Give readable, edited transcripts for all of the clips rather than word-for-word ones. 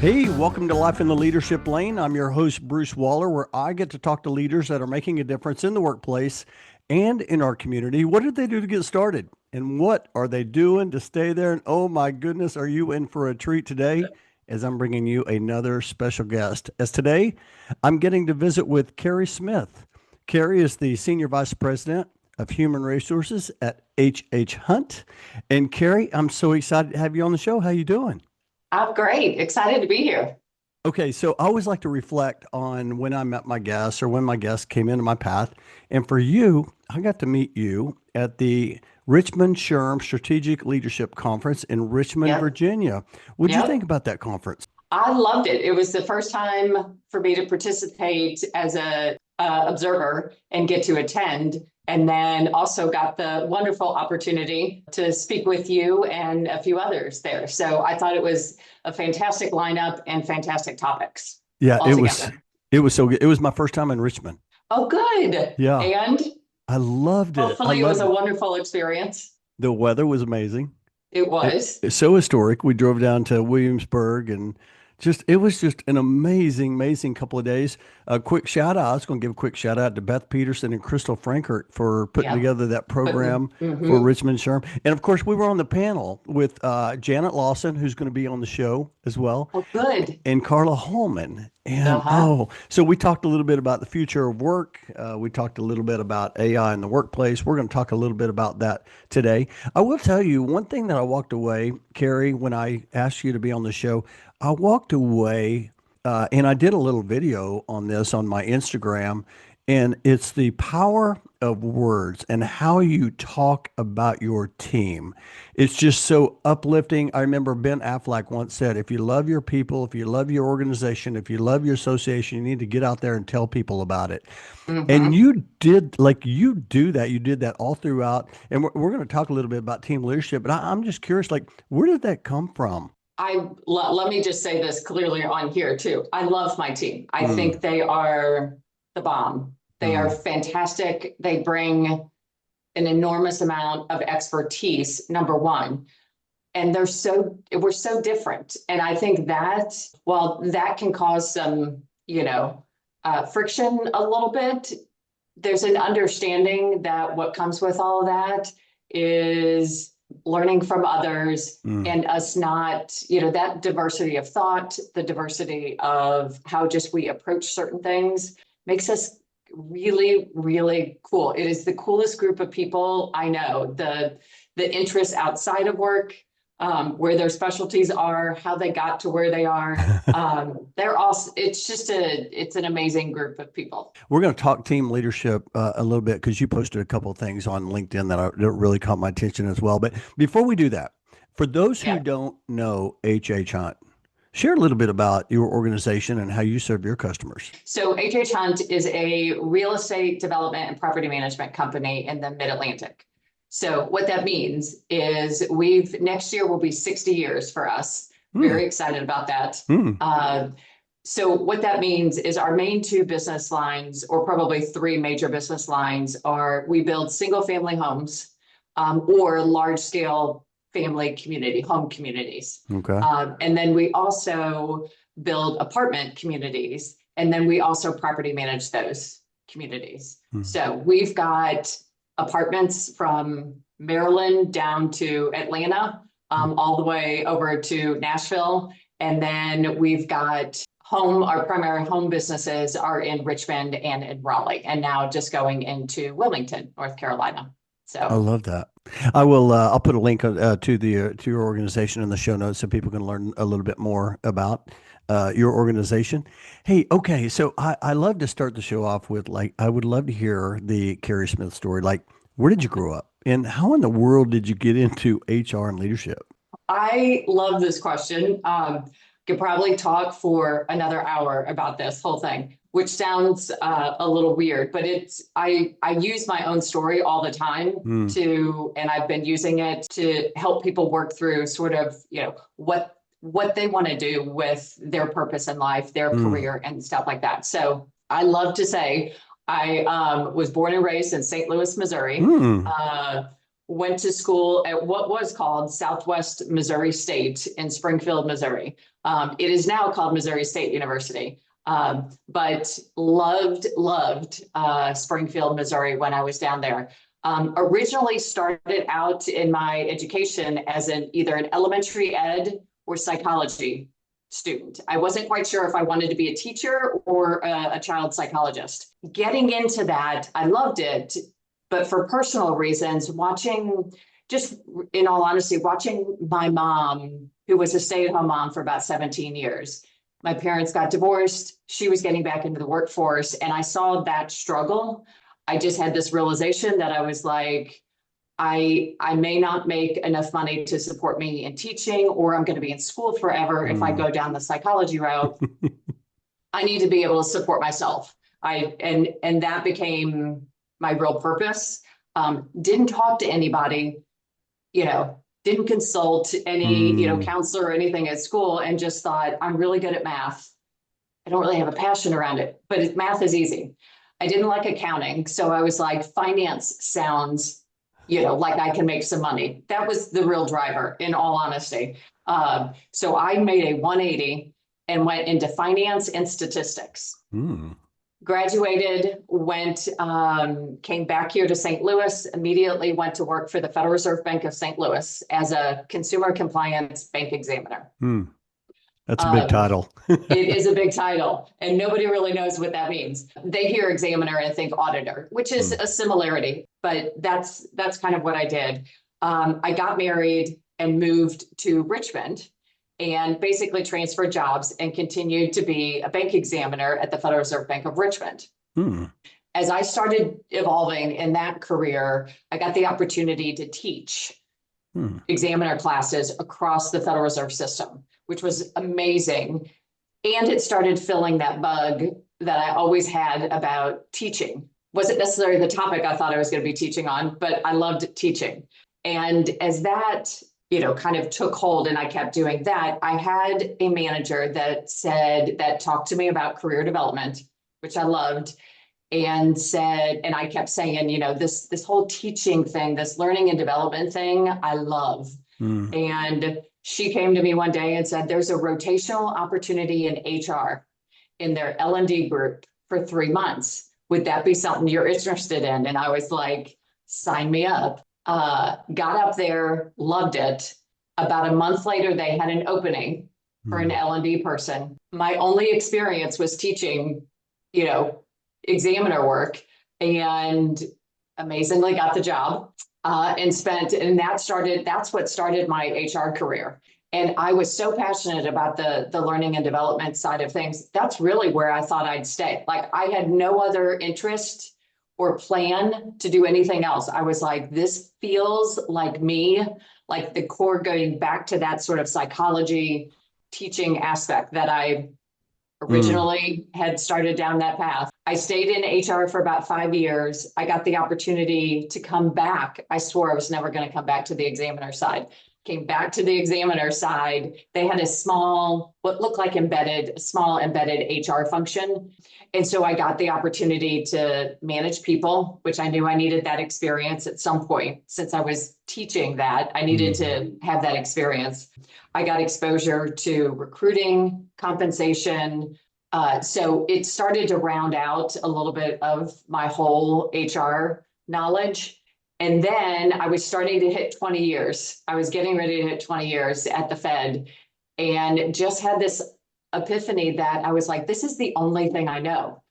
Hey, welcome to Life in the Leadership Lane. I'm your host, Bruce Waller, where I get to talk to leaders that are making a difference in the workplace and in our community. What did they do to get started? And what are they doing to stay there? And oh my goodness, are you in for a treat today as I'm bringing you another special guest? As today, I'm getting to visit with Keri Smith. Keri is the Senior Vice President of Human Resources at HHHunt. And Keri, I'm so excited to have you on the show. How you doing? I'm great. Excited to be here. Okay, so I always like to reflect on when I met my guests or when my guests came into my path. And for you, I got to meet you at the Richmond Sherm Strategic Leadership Conference in Richmond, Yep. Virginia. What did you think Yep. about that conference? I loved it. It was the first time for me to participate as a observer and get to attend, and then also got the wonderful opportunity to speak with you and a few others there. So I thought it was a fantastic lineup and fantastic topics Yeah, all together. it was so good. It was my first time in Richmond. Oh, good. Yeah, And I loved it. I hopefully it was loved a it. wonderful experience. The weather was amazing. It It, was. it's so historic. We drove down to Williamsburg and just it was just an amazing, amazing couple of days. A quick shout out. I was going to give a quick shout out to Beth Peterson and Crystal Frankert for putting Yeah. together that But program for mhm. Richmond Sherm. And of course, we were on the panel with Janet Lawson, who's going to be on the show as well, Oh, good. and Carla Holman. And Uh-huh. so we talked a little bit about the future of work. We talked a little bit about AI in the workplace. We're going to talk a little bit about that today. I will tell you one thing that I walked away, Keri, when I asked you to be on the show, I walked away and I did a little video on this on my Instagram, and it's the power of words and how you talk about your team. It's just so uplifting. I remember Ben Affleck once said, if you love your people, if you love your organization, if you love your association, you need to get out there and tell people about it. And Hmm. you did, like, you do that. You did that all throughout. And we're going to talk a little bit about team leadership, but I'm just curious, like, where did that come from? Let me just say this clearly on here too. I love my team. I Mm, think they are the bomb. They are mm, fantastic. They bring an enormous amount of expertise, number one. And we're so different. And I think that while that can cause some, friction a little bit, there's an understanding that what comes with all of that is learning from others mm. and us not, that diversity of thought, the diversity of how just we approach certain things makes us really, really cool. It is the coolest group of people I know. The interests outside of work, where their specialties are, how they got to where they are. They're all, it's an amazing group of people. We're going to talk team leadership a little bit because you posted a couple of things on LinkedIn that really caught my attention as well. But before we do that, for those who Yeah. don't know HH Hunt, share a little bit about your organization and how you serve your customers. So HHHunt is a real estate development and property management company in the Mid-Atlantic. So what that means is next year will be 60 years for us. Hmm. Very excited about that. Hmm. Uh, so what that means is our main two business lines, or probably three major business lines, are we build single family homes, or large scale family community, home communities. Okay. And then we also build apartment communities. And then we also property manage those communities. Hmm. So we've got apartments from Maryland down to Atlanta, all the way over to Nashville. And then we've got our primary home businesses are in Richmond and in Raleigh, and now just going into Wilmington, North Carolina. I So love that. I will. I'll put a link to your organization in the show notes so people can learn a little bit more about your organization. Hey, okay. So I love to start the show off with like I would love to hear the Keri Smith story. Like, where did you grow up, and how in the world did you get into HR and leadership? I love this question. Could probably talk for another hour about this whole thing, which sounds a little weird, but I use my own story all the time Hmm. and I've been using it to help people work through sort of, what they want to do with their purpose in life, their Hmm. career and stuff like that. So I love to say I was born and raised in St. Louis, Missouri. Hmm. went to school at what was called Southwest Missouri State in Springfield, Missouri. It is now called Missouri State University, but loved Springfield, Missouri when I was down there. Originally started out in my education as either an elementary ed or psychology student. I wasn't quite sure if I wanted to be a teacher or a child psychologist. Getting into that, I loved it, but for personal reasons, just in all honesty, watching my mom, who was a stay-at-home mom for about 17 years. My parents got divorced. She was getting back into the workforce, and I saw that struggle. I just had this realization that I was like, I may not make enough money to support me in teaching, or I'm going to be in school forever if I go down the psychology route. I need to be able to support myself. And that became my real purpose. Didn't talk to anybody, didn't consult any, counselor or anything at school, and just thought, I'm really good at math. I don't really have a passion around it, but math is easy. I didn't like accounting. So I was like, finance sounds, like I can make some money. That was the real driver, in all honesty. So I made a 180 and went into finance and statistics. Graduated, came back here to St. Louis, immediately went to work for the Federal Reserve Bank of St. Louis as a consumer compliance bank examiner. That's a big title. It is a big title, and nobody really knows what that means. They hear examiner and think auditor, which is a similarity, but that's kind of what I did. I got married and moved to Richmond and basically transferred jobs and continued to be a bank examiner at the Federal Reserve Bank of Richmond. As I started evolving in that career, I got the opportunity to teach examiner classes across the Federal Reserve System, which was amazing. And it started filling that bug that I always had about teaching. Wasn't necessarily the topic I thought I was going to be teaching on, but I loved teaching. And as that, kind of took hold and I kept doing that, I had a manager that talked to me about career development, which I loved, and I kept saying, this whole teaching thing, this learning and development thing, I love. And she came to me one day and said, there's a rotational opportunity in HR in their L&D group for 3 months. Would that be something you're interested in? And I was like, sign me up. Got up there, loved it. About a month later, they had an opening for an L&D person. My only experience was teaching, examiner work, and amazingly got the job. That's what started my HR career. And I was so passionate about the learning and development side of things. That's really where I thought I'd stay. Like, I had no other interest or plan to do anything else. I was like, this feels like me, like the core, going back to that sort of psychology teaching aspect that I originally had started down that path. I stayed in HR for about 5 years. I got the opportunity to come back. I swore I was never going to come back to the examiner side. Came back to the examiner side. They had what looked like a small embedded HR function. And so I got the opportunity to manage people, which I knew I needed that experience at some point. Since I was teaching that, I needed to have that experience. I got exposure to recruiting, compensation. So it started to round out a little bit of my whole HR knowledge. And then I was starting to hit 20 years. I was getting ready to hit 20 years at the Fed, and just had this epiphany that I was like, this is the only thing I know.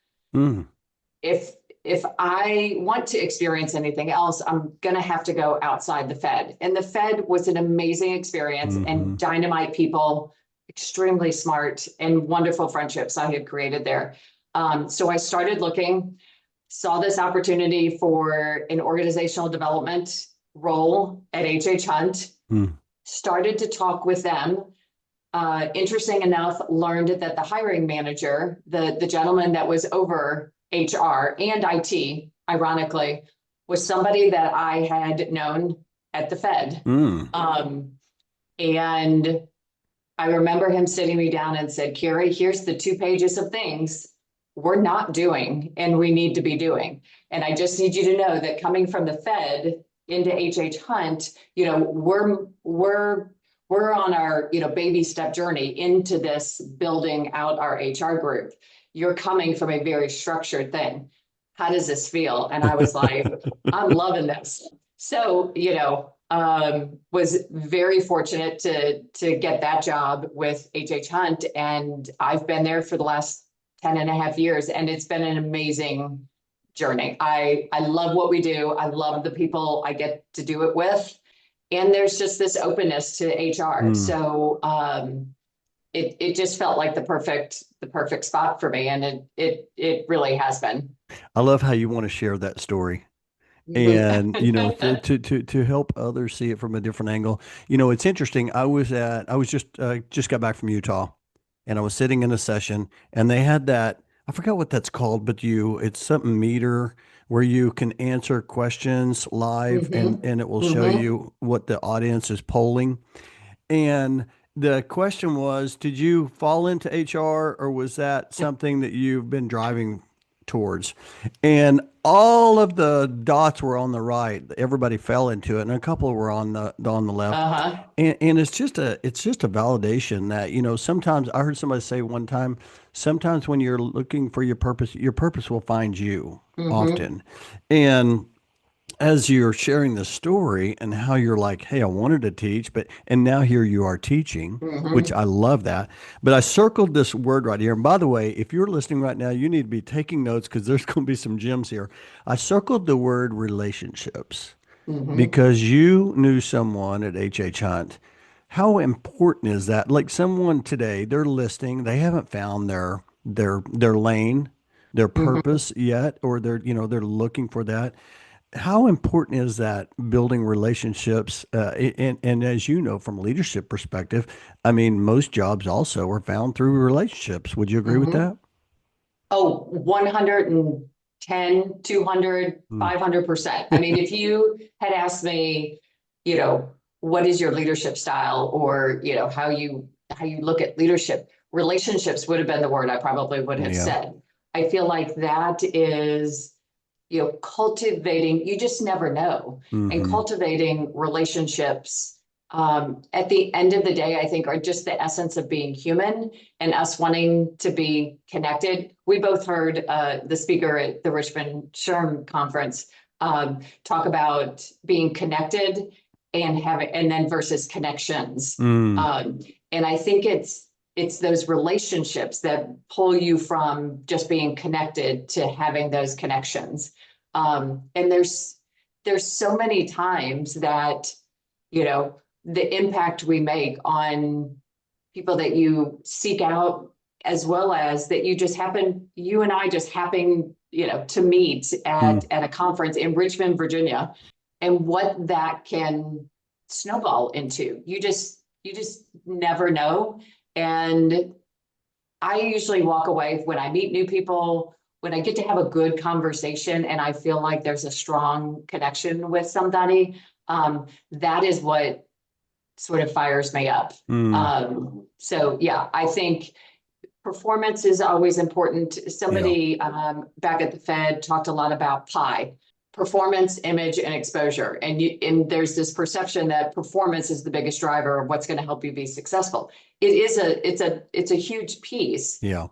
If I want to experience anything else, I'm going to have to go outside the Fed. And the Fed was an amazing experience and dynamite people, extremely smart, and wonderful friendships I had created there. So I started looking, saw this opportunity for an organizational development role at HHHunt, started to talk with them. Interesting enough, learned that the hiring manager, the gentleman that was over HR and IT, ironically, was somebody that I had known at the Fed. And I remember him sitting me down and said, Keri, here's the 2 pages of things we're not doing and we need to be doing. And I just need you to know that coming from the Fed, into HH Hunt, we're on our, baby step journey into this building out our HR group. You're coming from a very structured thing. How does this feel? And I was like, I'm loving this. So, was very fortunate to get that job with HH Hunt. And I've been there for the last 10 and a half years, and it's been an amazing journey. I love what we do. I love the people I get to do it with. And there's just this openness to HR. Mm. So it just felt like the perfect spot for me. And it really has been. I love how you want to share that story. And to help others see it from a different angle. It's interesting. I was just got back from Utah, and I was sitting in a session, and they had that, I forgot what that's called, but it's something meter where you can answer questions live, and Hmm. it will show Hmm. you what the audience is polling. And the question was, did you fall into HR, or was that something that you've been driving towards? And all of the dots were on the right. Everybody fell into it, and a couple were on the left. Uh-huh. And it's just a validation that, sometimes I heard somebody say one time, sometimes when you're looking for your purpose will find you Hmm. often. And as you're sharing the story and how you're like, hey, I wanted to teach, and now here you are teaching, which Hmm. I love that. But I circled this word right here. And by the way, if you're listening right now, you need to be taking notes because there's going to be some gems here. I circled the word relationships Hmm. because you knew someone at HH Hunt. How important is that? Like someone today, they're listening, they haven't found their lane, their Hmm. purpose yet, or they're looking for that. How important is that building relationships? And as you know, from a leadership perspective, I mean, most jobs also are found through relationships. Would you agree with Hmm. that? Oh, 110, 200, Mm. 500%. I mean, if you had asked me, you know, what is your leadership style, or, how you look at leadership, relationships would have been the word I probably would have Yeah. said. I feel like that is, cultivating, you just never know. And Hmm. cultivating relationships, at the end of the day, I think are just the essence of being human and us wanting to be connected. We both heard the speaker at the Richmond SHRM conference talk about being connected and then versus connections. Mm. Um, and I think it's those relationships that pull you from just being connected to having those connections. And there's so many times that, the impact we make on people that you seek out, as well as that you and I just happen, to meet Mm. at a conference in Richmond, Virginia, and what that can snowball into. You just never know. And I usually walk away when I meet new people, when I get to have a good conversation and I feel like there's a strong connection with somebody. That is what sort of fires me up. Mm. So yeah, I think performance is always important. Yeah. Somebody back at the Fed talked a lot about PI, performance, image, and exposure. And there's this perception that performance is the biggest driver of what's going to help you be successful. It's a huge piece, Yeah.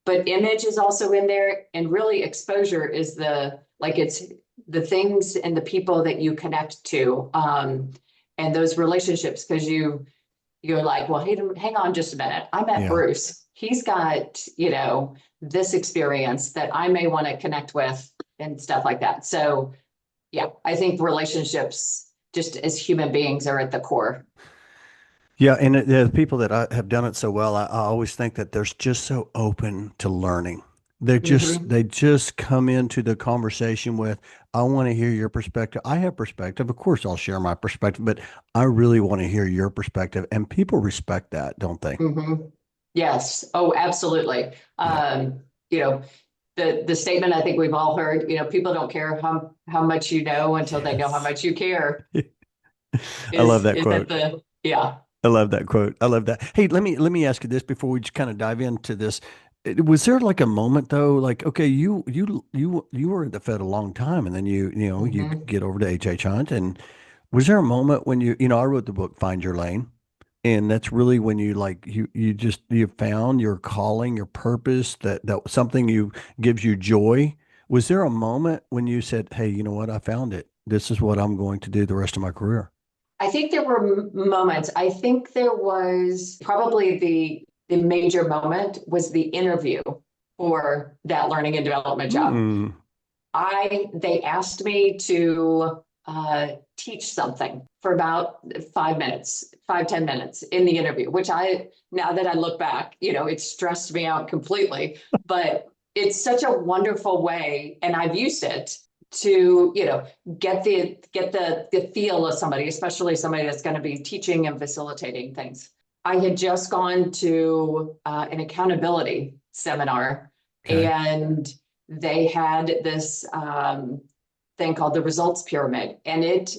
but image is also in there, and really exposure is it's the things and the people that you connect to, and those relationships, because you're like, well, hey, hang on just a minute. I met Yeah. Bruce. He's got, this experience that I may want to connect with and stuff like that. So yeah, I think relationships just as human beings are at the core. Yeah, and the people that have done it so well, I always think that they're just so open to learning. Hmm. They just come into the conversation with, I want to hear your perspective. I have perspective. Of course, I'll share my perspective, but I really want to hear your perspective. And people respect that, don't they? Hmm. Yes. Oh, absolutely. Yeah. You know, the statement I think we've all heard, people don't care how much you know until they know how Yes. much you care. I love that Is that quote. yeah. I love that quote. I love that. Hey, let me ask you this before we just kind of dive into this. Was there like a moment though, like, okay, you were at the Fed a long time and then you Mhm. get over to HHHunt, and was there a moment when I wrote the book Find Your Lane, and that's really when you like you found your calling, your purpose, that something you gives you joy. Was there a moment when you said, "Hey, you know what? I found it. This is what I'm going to do the rest of my career." I think there were moments. I think there was probably the major moment was the interview for that learning and development job. Mm, They asked me to teach something for about 5 minutes, 5, 10 minutes in the interview, which now that I look back, it stressed me out completely, but it's such a wonderful way, and I've used it to, get the feel of somebody, especially somebody that's going to be teaching and facilitating things. I had just gone to an accountability seminar, okay. and they had this thing called the results pyramid, and it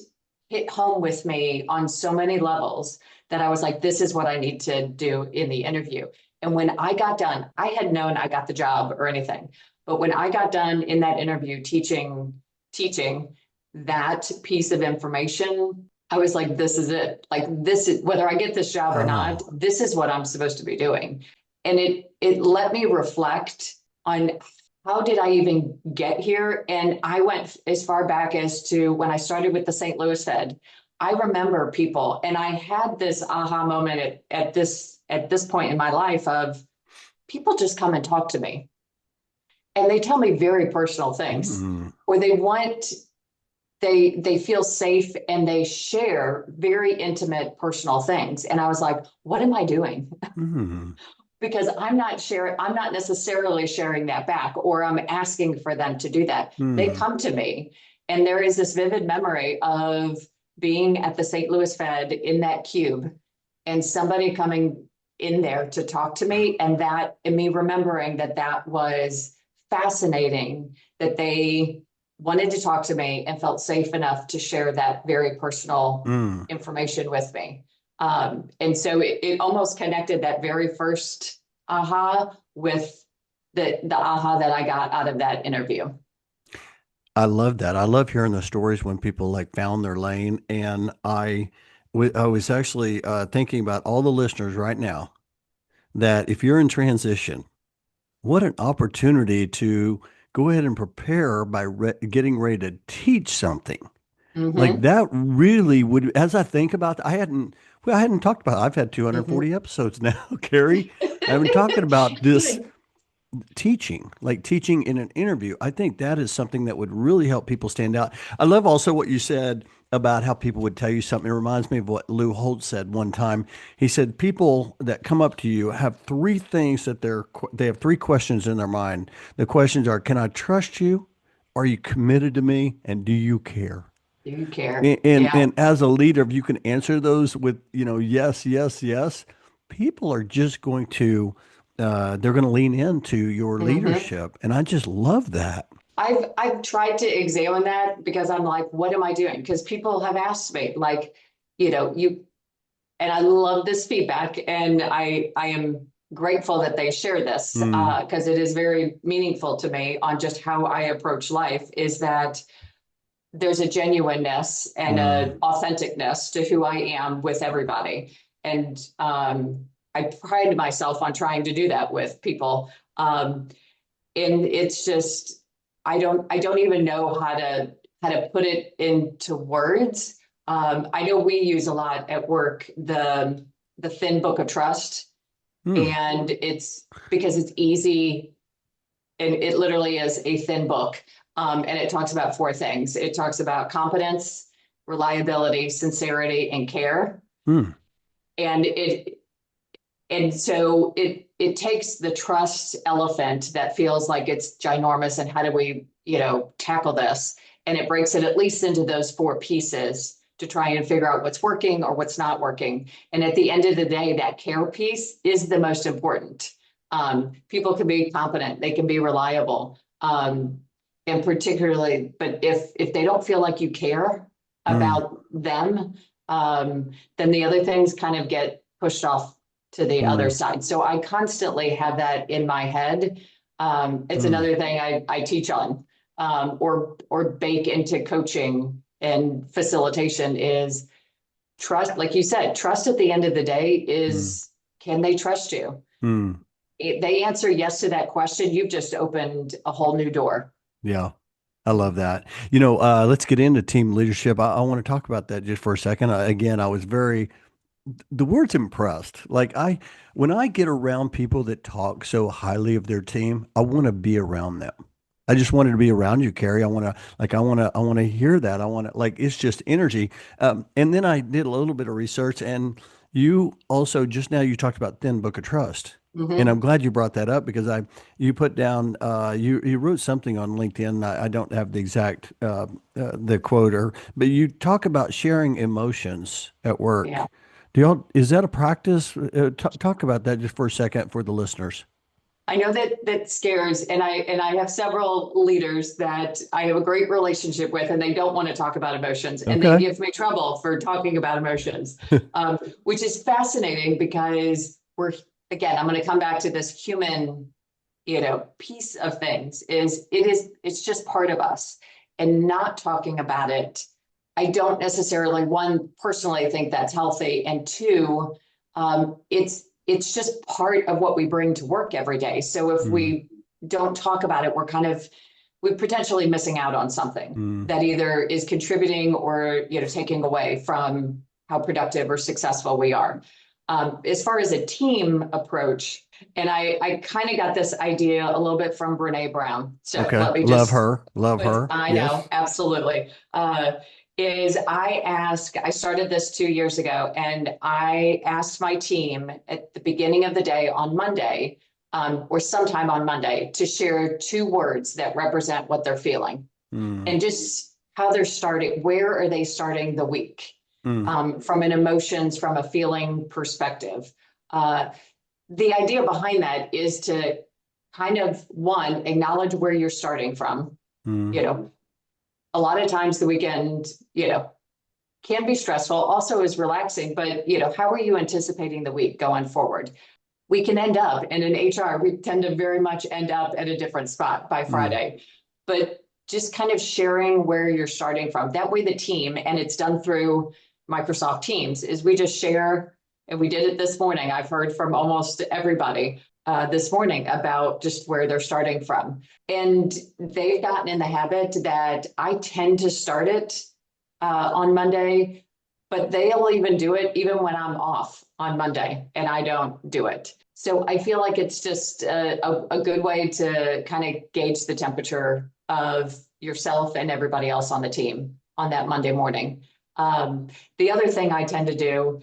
hit home with me on so many levels that I was like, this is what I need to do in the interview. And when I got done, I had known I got the job or anything, but when I got done in that interview teaching that piece of information, I was like, this is it. Like, this is, whether I get this job or not, Oh. this is what I'm supposed to be doing. And it let me reflect on how did I even get here? And I went as far back as to when I started with the St. Louis Fed. I remember people, and I had this aha moment at this point in my life of people just come and talk to me, and they tell me very personal things, Mm, or they feel safe and they share very intimate personal things. And I was like, what am I doing? mm, Because I'm not necessarily sharing that back, or I'm asking for them to do that. They mm, come to me, and there is this vivid memory of being at the St. Louis Fed in that cube and somebody coming in there to talk to me, and me remembering that was fascinating, that they wanted to talk to me and felt safe enough to share that very personal mm. information with me. And so it almost connected that very first aha with the aha that I got out of that interview. I love that. I love hearing the stories when people like found their lane. And I was actually thinking about all the listeners right now that if you're in transition, what an opportunity to go ahead and prepare by getting ready to teach something. Like Mm-hmm. that really would, as I think about, well, I hadn't talked about, I've had Mm-hmm. 240 episodes now, Carrie. I've been talking about this teaching, like teaching in an interview. I think that is something that would really help people stand out. I love also what you said about how people would tell you something. It reminds me of what Lou Holt said one time. He said people that come up to you have three things that they have three questions in their mind. The questions are, can I trust you? Are you committed to me? And do you care? Do you care? And Yeah. as a leader, if you can answer those with, yes, yes, yes, people are just going to they're going to lean into your Mm-hmm. leadership. And I just love that. I've tried to examine that because I'm like, what am I doing? Because people have asked me, like, you and I love this feedback, and I am grateful that they share this Mm, because it is very meaningful to me on just how I approach life. Is that there's a genuineness and a mm, authenticness to who I am with everybody, and I pride myself on trying to do that with people. And it's just I don't even know how to put it into words. I know we use a lot at work the thin book of trust, mm, and it's because it's easy, and it literally is a thin book. And it talks about four things. It talks about competence, reliability, sincerity, and care. mm, And so it takes the trust elephant that feels like it's ginormous, and how do we, tackle this? And it breaks it at least into those four pieces to try and figure out what's working or what's not working. And at the end of the day, that care piece is the most important. People can be competent, they can be reliable, and particularly, but if they don't feel like you care mm. about them, then the other things kind of get pushed off to the other Mm, side. So I constantly have that in my head. It's mm, another thing I teach on, or bake into coaching and facilitation is trust. Like you said, trust at the end of the day mm, is, can they trust you? mm. If they answer yes to that question, you've just opened a whole new door. Yeah. I love that. Let's get into team leadership. I want to talk about that just for a second. Again, I was the word's impressed. When I get around people that talk so highly of their team, I want to be around them. I just wanted to be around you, Carrie. I want to hear that. I want to, it's just energy. And then I did a little bit of research, and you also, just now, you talked about thin book of trust. And I'm Mhm. glad you brought that up because you put down, you wrote something on LinkedIn. I don't have the exact, the quote, but you talk about sharing emotions at Yeah. work. Is that a practice? Talk about that just for a second for the listeners. I know that scares, and I have several leaders that I have a great relationship with, and they don't want to talk about emotions, and they Okay. give me trouble for talking about emotions, which is fascinating because we're, again, I'm going to come back to this human, piece of things. It's just part of us, and not talking about it. I don't necessarily, one, personally think that's healthy, and two, it's just part of what we bring to work every day. So if Mm, we don't talk about it, we're potentially missing out on something mm. that either is contributing or, taking away from how productive or successful we are. As far as a team approach, and I kind of got this idea a little bit from Brene Brown. So Okay. let me Love just her. Love her. I know, Yes. absolutely. I started this 2 years ago, and I asked my team at the beginning of the day on Monday, or sometime on Monday, to share 2 words that represent what they're feeling Mm, and just how they're starting. Where are they starting the week? mm, From an emotions, from a feeling perspective. Uh, the idea behind that is to kind of, one, acknowledge where you're starting from. mm, You know, a lot of times the weekend, can be stressful, also is relaxing, but how are you anticipating the week going forward? We can end up, and in HR, we tend to very much end up at a different spot by mm, Friday. But just kind of sharing where you're starting from. That way, the team, and it's done through Microsoft Teams, is we just share, and we did it this morning. I've heard from almost everybody this morning about just where they're starting from. And they've gotten in the habit that I tend to start it on Monday, but they'll even do it even when I'm off on Monday and I don't do it. So I feel like it's just a good way to kind of gauge the temperature of yourself and everybody else on the team on that Monday morning. The other thing I tend to do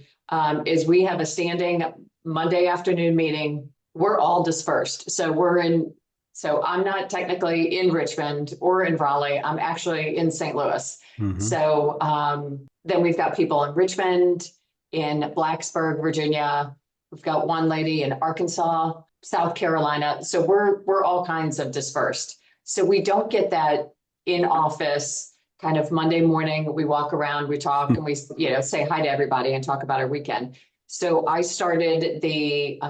is we have a standing Monday afternoon meeting. We're all dispersed. So I'm not technically in Richmond or in Raleigh. I'm actually in St. Louis. mm-hmm. So then we've got people in Richmond, in Blacksburg, Virginia. We've got one lady in Arkansas, South Carolina. So we're all kinds of dispersed. So we don't get that in office kind of Monday morning. We walk around, we talk, and we say hi to everybody and talk about our weekend. So I started the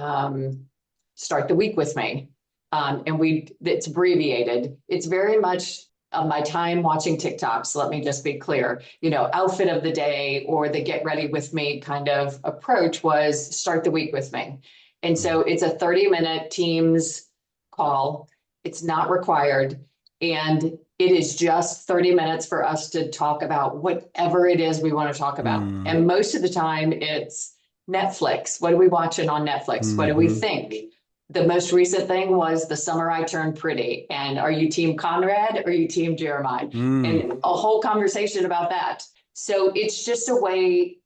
start the week with me. And it's abbreviated. It's very much of my time watching TikToks. Let me just be clear, outfit of the day or the get ready with me kind of approach was start the week with me. And so it's a 30-minute Teams call. It's not required. And it is just 30 minutes for us to talk about whatever it is we want to talk about. Mm, And most of the time it's Netflix. What are we watching on Netflix? What do we mm-hmm. think? The most recent thing was The Summer I Turned Pretty. And are you team Conrad or are you team Jeremiah? Mm, And a whole conversation about that. So it's just a way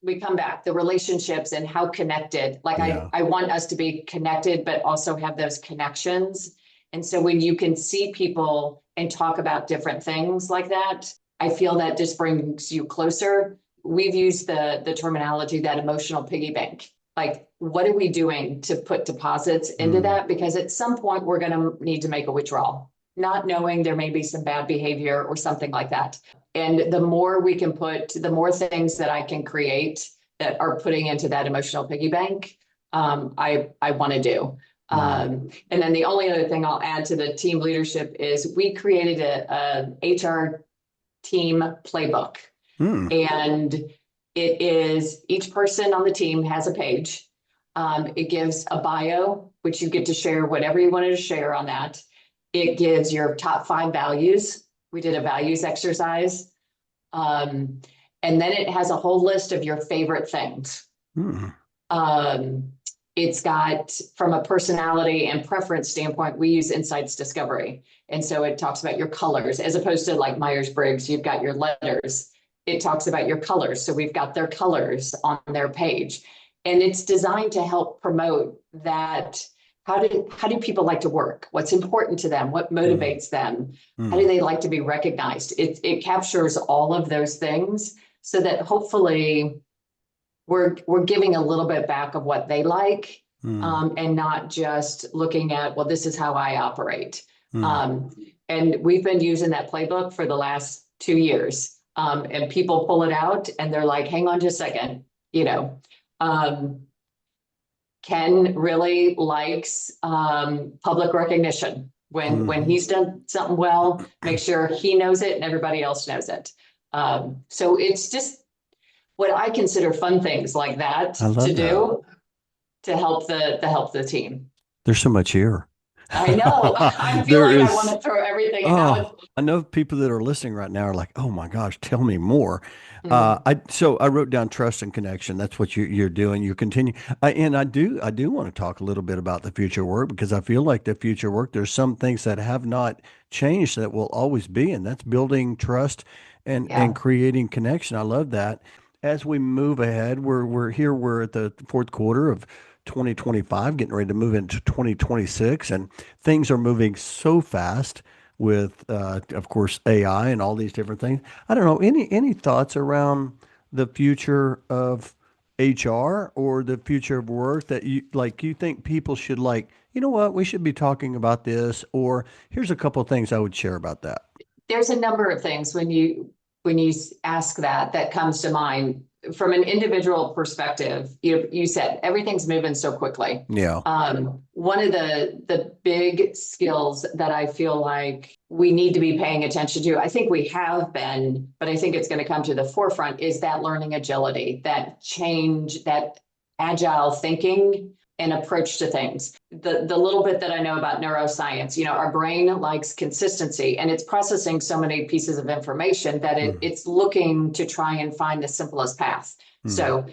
we come back, the relationships and how connected. Like yeah. I want us to be connected, but also have those connections. And so when you can see people and talk about different things like that, I feel that just brings you closer. We've used the terminology, that emotional piggy bank. Like, what are we doing to put deposits into Mm, that? Because at some point we're going to need to make a withdrawal, not knowing there may be some bad behavior or something like that. And the more things that I can create that are putting into that emotional piggy bank, I want to do. Mm. And then the only other thing I'll add to the team leadership is we created a HR team playbook. Mm. And it is each person on the team has a page. It gives a bio, which you get to share whatever you wanted to share on that. It gives your top 5 values. We did a values exercise. Um, and then it has a whole list of your favorite things. Mm. Um, it's got, from a personality and preference standpoint, we use insights discovery. And so it talks about your colors as opposed to like Myers-Briggs, you've got your letters. It talks about your colors. So we've got their colors on their page. And it's designed to help promote that. How do people like to work? What's important to them? What Mm. motivates them? How do Mm. they like to be recognized? It captures all of those things so that hopefully we're giving a little bit back of what they like, Mm. and not just looking at, well, this is how I operate. Mm. Um, and we've been using that playbook for the last 2 years. And people pull it out and they're like, hang on just a second, you know. Um, Ken really likes public recognition. When Mm. he's done something well, make sure he knows it and everybody else knows it. So it's just what I consider fun things like that I to love that. do to help the team. There's so much here. I know. I feel There like I want is, to throw everything oh, out. I know people that are listening right now are like, oh my gosh, tell me more. Mhm. So I wrote down trust and connection. That's what you're doing. You continue, and I do want to talk a little bit about the future work because I feel like the future work. There's some things that have not changed that will always be, and that's building trust and Yeah. creating connection. I love that. As we move ahead, we're here. We're at the fourth quarter of 2025, getting ready to move into 2026, and things are moving so fast with, of course, AI and all these different things. I don't know, any thoughts around the future of HR or the future of work that you think people should like, you know what, we should be talking about this, or here's a couple of things I would share about that. There's a number of things when you ask that comes to mind from an individual perspective. You said everything's moving so quickly. Yeah. One of the big skills that I feel like we need to be paying attention to, I think we have been, but I think it's going to come to the forefront, is that learning agility, that change, that agile thinking and approach to things. The little bit that I know about neuroscience, our brain likes consistency and it's processing so many pieces of information that Mm, it's looking to try and find the simplest path. mm, So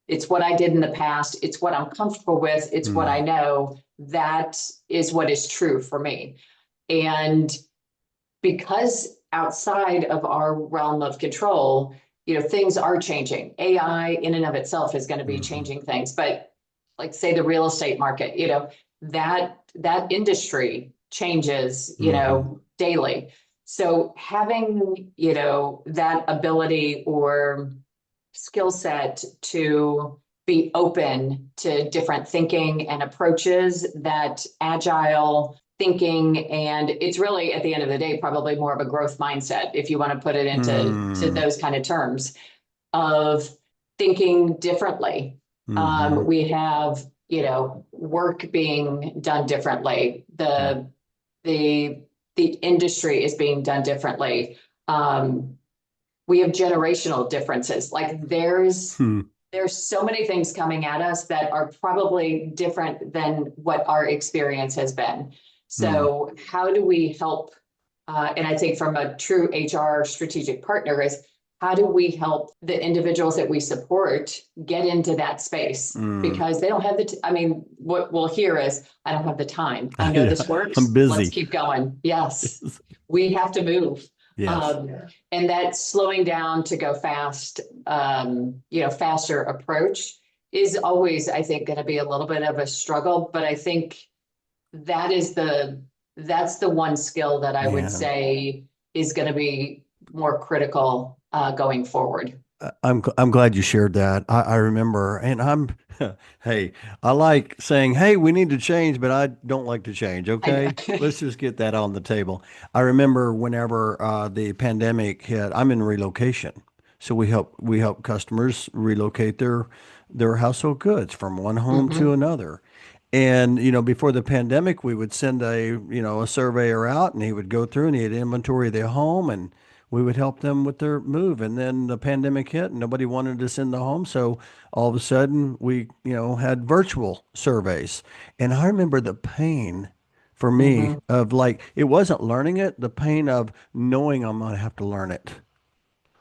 it's what I did in the past, it's what I'm comfortable with, it's what I mm, know, that is what is true for me. And because outside of our realm of control, things are changing. AI in and of itself is going to be mhm, changing things, but like say the real estate market, that industry changes, mhm, daily. So having, that ability or skill set to be open to different thinking and approaches, that agile thinking, and it's really at the end of the day probably more of a growth mindset if you want to put it into mm, those kind of terms of thinking differently. mhm. We have work being done differently. Yeah. The industry is being done differently. We have generational differences. Like Hmm. there's so many things coming at us that are probably different than what our experience has been. Mm, So how do we help? And I think from a true HR strategic partner is how do we help the individuals that we support get into that space? mm. Because they don't have I mean, what we'll hear is, I don't have the time. I know Yeah, this I'm works. Let's busy. keep going. Yes, we have to move. Yes. Um, and that slowing down to go fast, faster approach is always, I think, going to be a little bit of a struggle. But I think that is that's the one skill that I would Man. say is going to be more critical going forward. I'm glad you shared that. I remember, and hey, I like saying, hey, we need to change, but I don't like to change. I know. Okay, let's just get that on the table. I remember whenever the pandemic hit, I'm in relocation, so we help customers relocate their household goods from one home to Hmm. another. And, before the pandemic, we would send a surveyor out and he would go through and he'd inventory their home and we would help them with their move. And then the pandemic hit and nobody wanted us in the home. So all of a sudden we had virtual surveys. And I remember the pain for me Hmm. of like, it wasn't learning it, the pain of knowing I'm going to have to learn it.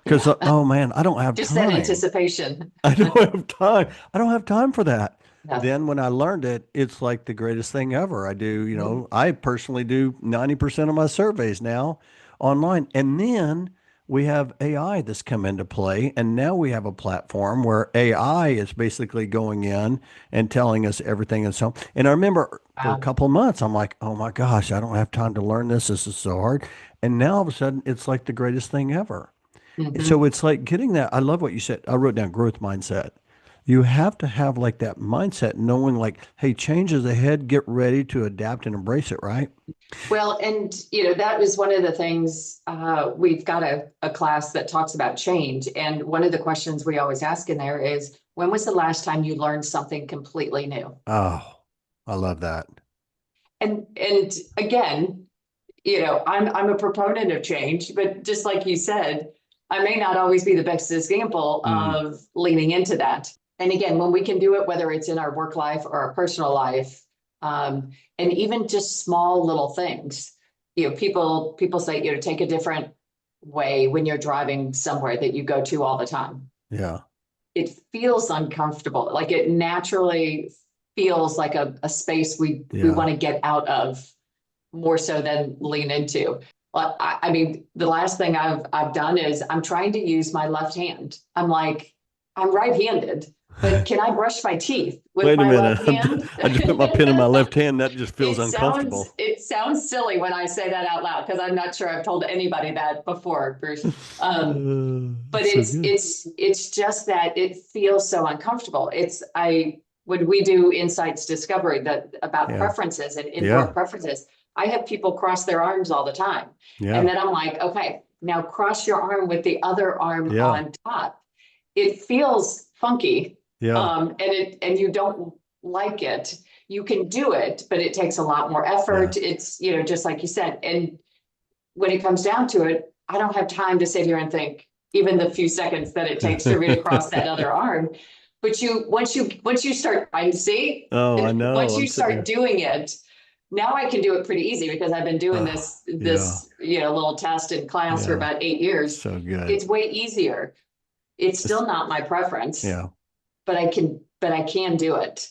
Because, Yeah. oh man, I don't have Just that time. anticipation. I don't have time. I don't have time for that. No. Then when I learned it, it's like the greatest thing ever. Mhm. I personally do 90% of my surveys now online. And then we have AI that's come into play. And now we have a platform where AI is basically going in and telling us everything and so. And I remember for a Wow. couple of months, I'm like, oh my gosh, I don't have time to learn this. This is so hard. And now all of a sudden, it's like the greatest thing ever. So Hmm. it's like getting that. I love what you said. I wrote down growth mindset. You have to have like that mindset, knowing like, hey, change is ahead. Get ready to adapt and embrace it, right? Well, and that was one of the things, we've got a class that talks about change. And one of the questions we always ask in there is, when was the last time you learned something completely new? Oh, I love that. And again, I'm a proponent of change, but just like you said, I may not always be the best example Mm, of leaning into that. And again, when we can do it, whether it's in our work life or our personal life, and even just small little things, people say, take a different way when you're driving somewhere that you go to all the time. yeah, It feels uncomfortable. Like it naturally feels like a space we yeah. want to get out of more so than lean into. Well, I mean, the last thing I've done is I'm trying to use my left hand. I'm like, I'm right-handed, but can I brush my teeth with Wait a my minute. left hand? I just put my pen in my left hand. That just feels It sounds uncomfortable. it sounds silly when I say that out loud because I'm not sure I've told anybody that before, Bruce. But So it's good. it's it's just that it feels so uncomfortable. It's I When we do insights discovery that about Yeah, preferences and yeah, indoor preferences, I have people cross their arms all the time. And yeah, then I'm like, okay, now cross your arm with the other arm yeah, on top. It feels funky. yeah, And you don't like it. You can do it, but it takes a lot more yeah. effort. It's, just like you said. And when it comes down to it, I don't have time to sit here and think, even the few seconds that it takes for me to cross that other arm. But once you start, I see, Oh, I know. once I'm you sitting start here. doing it, now I can do it pretty easy because I've been doing Oh, this yeah, this little test in class for yeah. about 8 years. So good. It's way easier. It's It's, still not my preference, yeah. but I can do it.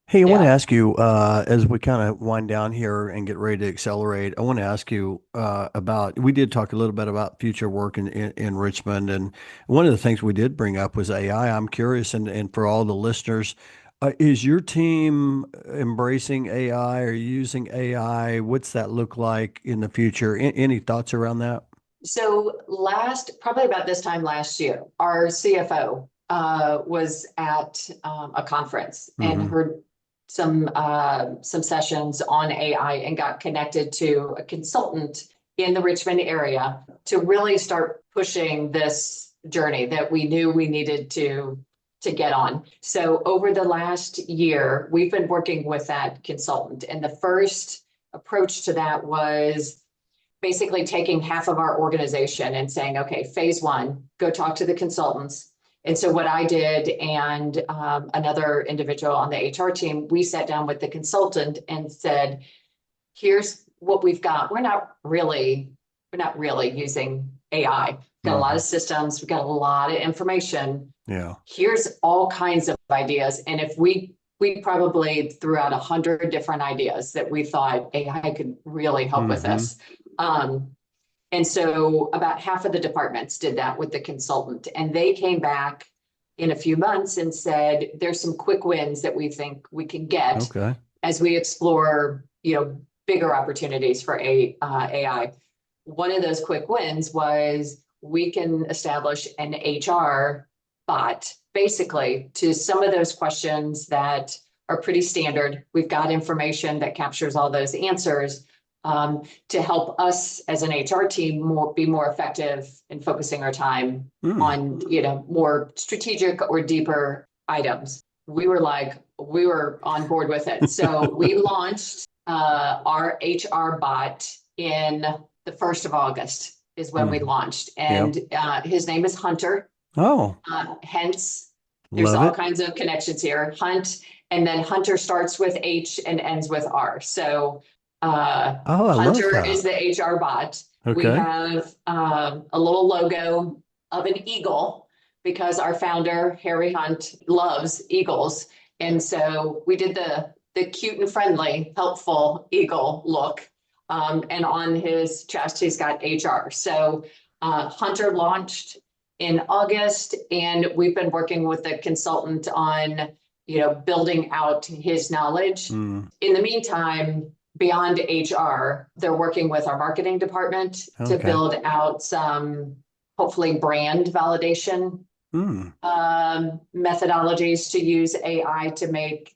Hey, I want to Yeah. ask you, as we kind of wind down here and get ready to accelerate, I want to ask you about, we did talk a little bit about future work in Richmond. And one of the things we did bring up was AI. I'm curious, and for all the listeners, is your team embracing AI or using AI? What's that look like in the future? Any thoughts around that? So probably about this time last year, our CFO was at a conference and Hmm. heard some sessions on AI and got connected to a consultant in the Richmond area to really start pushing this journey that we knew we needed to get on. So over the last year, we've been working with that consultant, and the first approach to that was basically taking half of our organization and saying, okay, phase one, go talk to the consultants. And so what I did and another individual on the HR team, we sat down with the consultant and said, here's what we've got. We're not really using AI. We've got a lot of Hmm. systems, we've got a lot of information. Yeah. Here's all kinds of ideas. And if we probably threw out 100 different ideas that we thought AI could really help with Hmm. us. Um, and so about half of the departments did that with the consultant. And they came back in a few months and said, there's some quick wins that we think we can get Okay. as we explore, bigger opportunities for AI. One of those quick wins was we can establish an HR bot, basically, to some of those questions that are pretty standard. We've got information that captures all those answers, to help us as an HR team be more effective in focusing our time Mm. on, more strategic or deeper items. We were on board with it. So we launched our HR bot in the 1st of August is when we Mm. launched. Yeah. And his name is Hunter. Oh, Hence, there's love all it. kinds of connections here. Hunt, and then Hunter starts with H and ends with R. So Oh, I love Hunter is that. the HR bot. We Okay. have a little logo of an eagle because our founder, Harry Hunt, loves eagles. And so we did the cute and friendly, helpful eagle look. And on his chest, he's got HR. So Hunter launched in August, and we've been working with a consultant on, building out his knowledge. Mm. In the meantime, beyond HR, they're working with our marketing department to Okay. build out some hopefully brand validation Mm. methodologies to use AI to make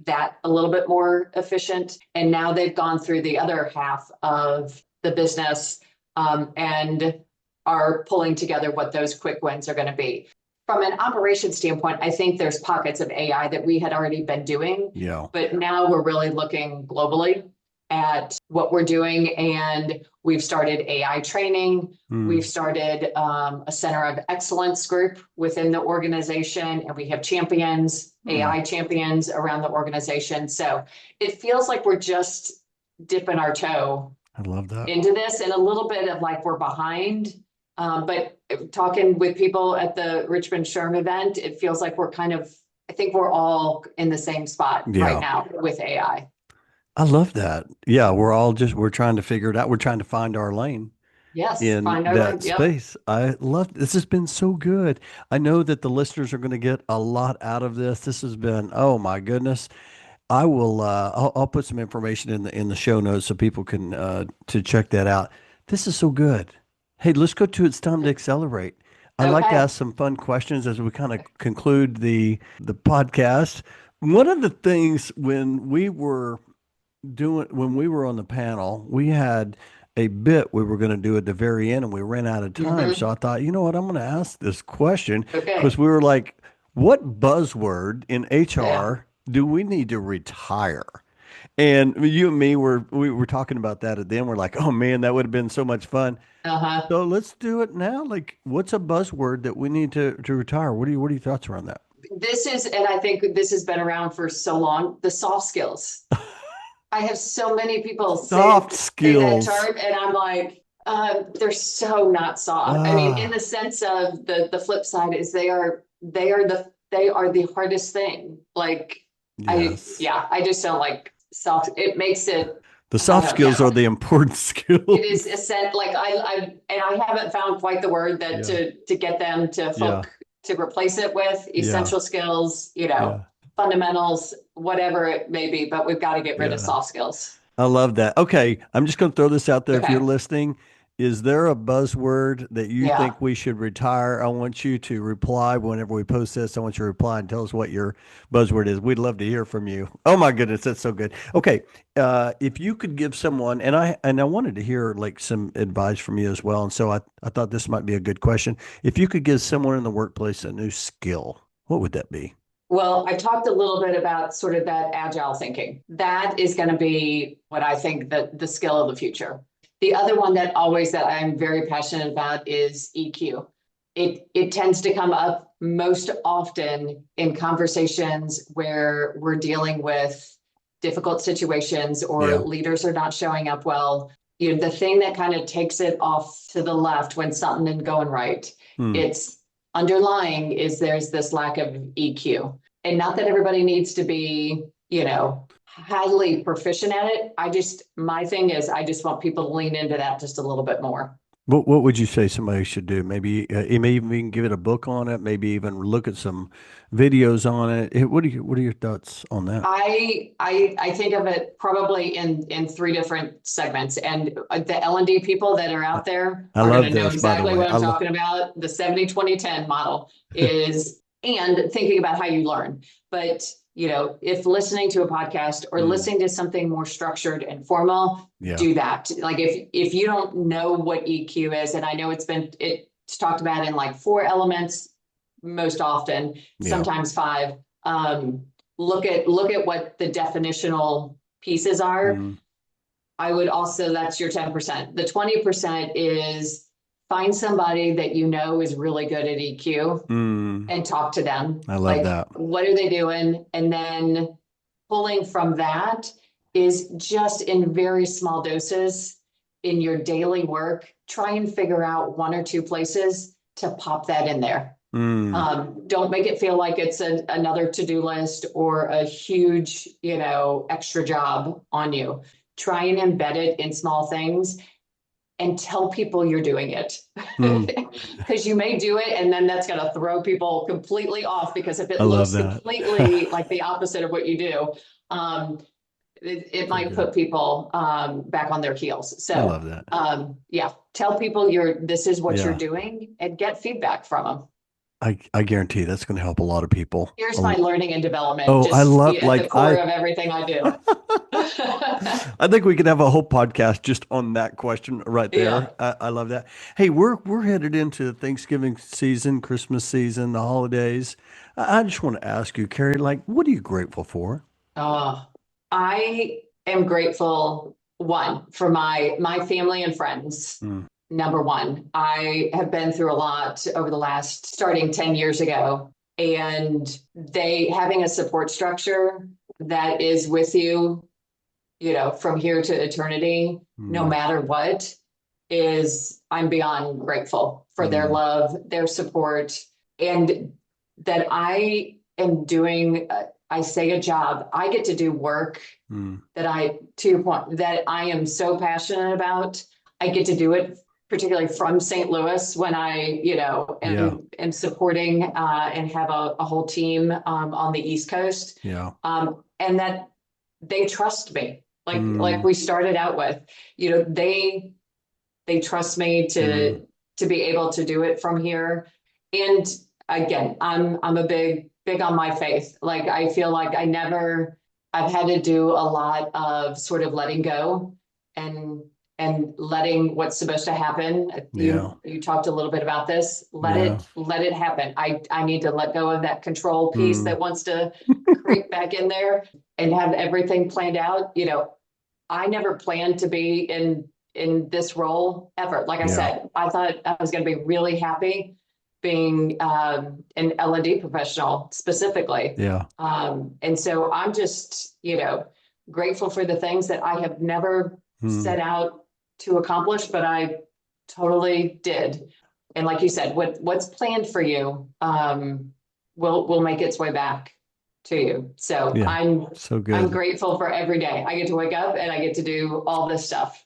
that a little bit more efficient. And now they've gone through the other half of the business and are pulling together what those quick wins are going to be. From an operations standpoint, I think there's pockets of AI that we had already been doing, Yeah. but now we're really looking globally at what we're doing. And we've started AI training. We've Mm. started a center of excellence group within the organization, and we have champions, Mm. AI champions around the organization. So it feels like we're just dipping our toe I love that. into this, and a little bit of like we're behind. But talking with people at the Richmond Sherm event, it feels like I think we're all in the same spot right Yeah. now with AI. I love that. Yeah, we're trying to figure it out. We're trying to find our lane Yes, in find our that lane. Yep. space. I love this has been so good. I know that the listeners are going to get a lot out of this. This has been, oh my goodness. I'll put some information in the show notes so people can to check that out. This is so good. Hey, let's go to It's Time to Accelerate. I'd like to Okay. ask some fun questions as we kind of conclude the podcast. One of the things when we were on the panel, we had a bit we were going to do at the very end and we ran out of time. So Hmm. I thought, you know what, I'm going to ask this question because Okay. we were like, what buzzword in Yeah. HR do we need to retire? And you and me we were talking about that at the end. We're like, oh man, that would have been so much fun. Uh-huh. So let's do it now. Like, what's a buzzword that we need to retire? What are your thoughts around that? And I think this has been around for so long, the soft skills. I have so many people Soft say that skills. term, and I'm like, they're so not soft. I mean, in the Ah, sense of the flip side is they are the hardest thing. Like yes. I just don't like soft. It makes it, The I soft don't skills are know. the important It is skills. a set like and I haven't found quite the word that Yeah. to get them Yeah. to replace it with Yeah. essential skills, Yeah. fundamentals, whatever it may be, but we've got to get rid of Yeah. soft skills. I love that. Okay, I'm just going to throw this out there. If you're Okay. listening, is there a buzzword that you Yeah. think we should retire? I want you to reply whenever we post this. I want you to reply and tell us what your buzzword is. We'd love to hear from you. Oh my goodness, that's so good. Okay, if you could give someone, and I wanted to hear like some advice from you as well, and so I thought this might be a good question. If you could give someone in the workplace a new skill, what would that be? Well, I talked a little bit about sort of that agile thinking. That is going to be what I think the skill of the future. The other one that I'm very passionate about is EQ. It tends to come up most often in conversations where we're dealing with difficult situations or Yeah. leaders are not showing up well. The thing that kind of takes it off to the left when something isn't going right, Hmm. it's underlying is there's this lack of EQ. And not that everybody needs to be, highly proficient at it. My thing is, I just want people to lean into that just a little bit more. What would you say somebody should do? Maybe even give it a book on it. Maybe even look at some videos on it. What are your thoughts on that? I think of it probably in three different segments, and the L&D people that are I, out there I are going love to know this, by the exactly way. what I'm talking about. The 70-20-10 model is, and thinking about how you learn. But if listening to a podcast or Mm, listening to something more structured and formal, yeah. do that. Like if you don't know what EQ is, and I know it's talked about in like four elements. most often, Yeah. sometimes five. Um, look at what the definitional pieces are. Mm, I would also, that's your 10%. The 20% is find somebody that you know is really good at EQ mm, and talk to them. I love Like, that. what are they doing? And then pulling from that is just in very small doses in your daily work. Try and figure out one or two places to pop that in there. Mm, Don't make it feel like it's another to-do list or a huge, extra job on you. Try and embed it in small things and tell people you're doing it. mm, Because you may do it and then that's going to throw people completely off because if I it love looks that. completely like the opposite of what you do, um, it So might good. put people back on their heels. I So love that. yeah, tell people this is what you're Yeah. doing and get feedback from them. I guarantee that's going to help a lot of people. Here's my learning and development, Oh, I just love at the like core of everything I do. I think we could have a whole podcast just on that question right Yeah. there. I love that. Hey, we're headed into Thanksgiving season, Christmas season, the holidays. I just want to ask you, Keri, like, what are you grateful for? Oh, I am grateful, one, for my family and friends. Mm, Number one, I have been through a lot over the last starting 10 years ago, and they having a support structure that is with you, from here to eternity, no mm, matter what, is I'm beyond grateful for their mm, love, their support, and that I am doing, I say a job, I get to do work mm. to your point, that I am so passionate about. I get to do it particularly from St. Louis when I, Yeah, am supporting and have a whole team on the East Coast. yeah. And that they trust me. Like Mm, we started out with, they trust me mm, to be able to do it from here. And again, I'm a big on my faith. Like I feel like I've had to do a lot of sort of letting go and letting what's supposed to happen. yeah, You talked a little bit about this. yeah. Let it happen. I need to let go of that control piece Mm, that wants to creep back in there and have everything planned out. I never planned to be in this role ever. Like I yeah, said, I thought I was going to be really happy being an L&D professional specifically. yeah. And so I'm just, grateful for the things that I have never Mm. set out to accomplish, but I totally did. And like you said, what's planned for you will make its way back to you. So Yeah, so I'm good. grateful for every day. I get to wake up and I get to do all this stuff.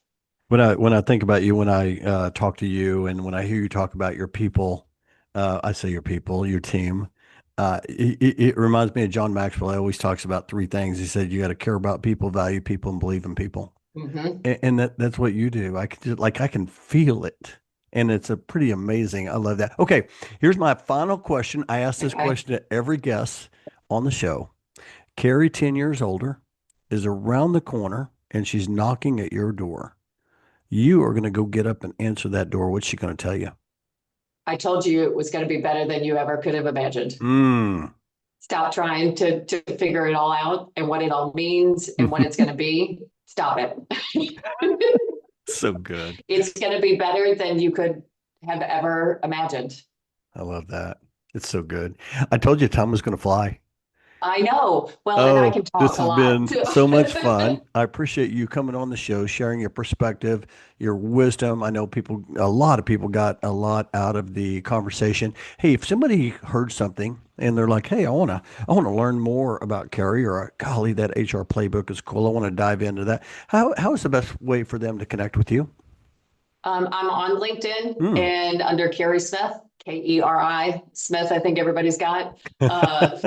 When I think about you, when I talk to you, and when I hear you talk about your people, I say your people, your team. It reminds me of John Maxwell. He always talks about three things. He said you got to care about people, value people, and believe in people. Hmm. And that's what you do. I can just like I can feel it, and it's a pretty amazing. I love that. Okay, here's my final question. I ask this Okay. question to every guest on the show. Carrie, 10 years older, is around the corner, and she's knocking at your door. You are going to go get up and answer that door. What's she going to tell you? I told you it was going to be better than you ever could have imagined. Mm. Stop trying to figure it all out and what it all means and what it's going to be. Stop it. So good. It's going to be better than you could have ever imagined. I love that. It's so good. I told you time was going to fly. I know. Well, and I Oh, can this talk a has lot been too. so much fun. I appreciate you coming on the show, sharing your perspective, your wisdom. I know a lot of people got a lot out of the conversation. Hey, if somebody heard something and they're like, "Hey, I want to learn more about Keri," or "Golly, that HR playbook is cool. I want to dive into that." How is the best way for them to connect with you? I'm on LinkedIn Hmm. and under Keri Smith, Keri Smith, I think everybody's got. Uh,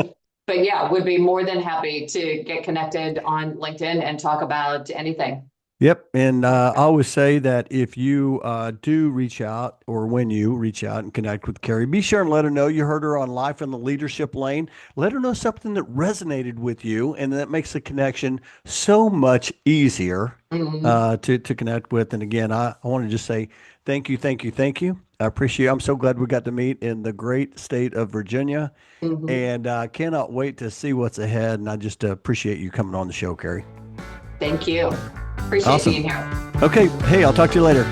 but yeah, would be more than happy to get connected on LinkedIn and talk about anything. Yep. And I always say that if you do reach out, or when you reach out and connect with Keri, be sure and let her know you heard her on Life in the Leadership Lane. Let her know something that resonated with you, and that makes the connection so much easier Mhm, to connect with. And again, I want to just say thank you, thank you, thank you. I appreciate. I'm so glad we got to meet in the great state of Virginia, mhm. and cannot wait to see what's ahead. And I just appreciate you coming on the show, Keri. Thank you. Appreciate Awesome. being here. Okay. Hey, I'll talk to you later.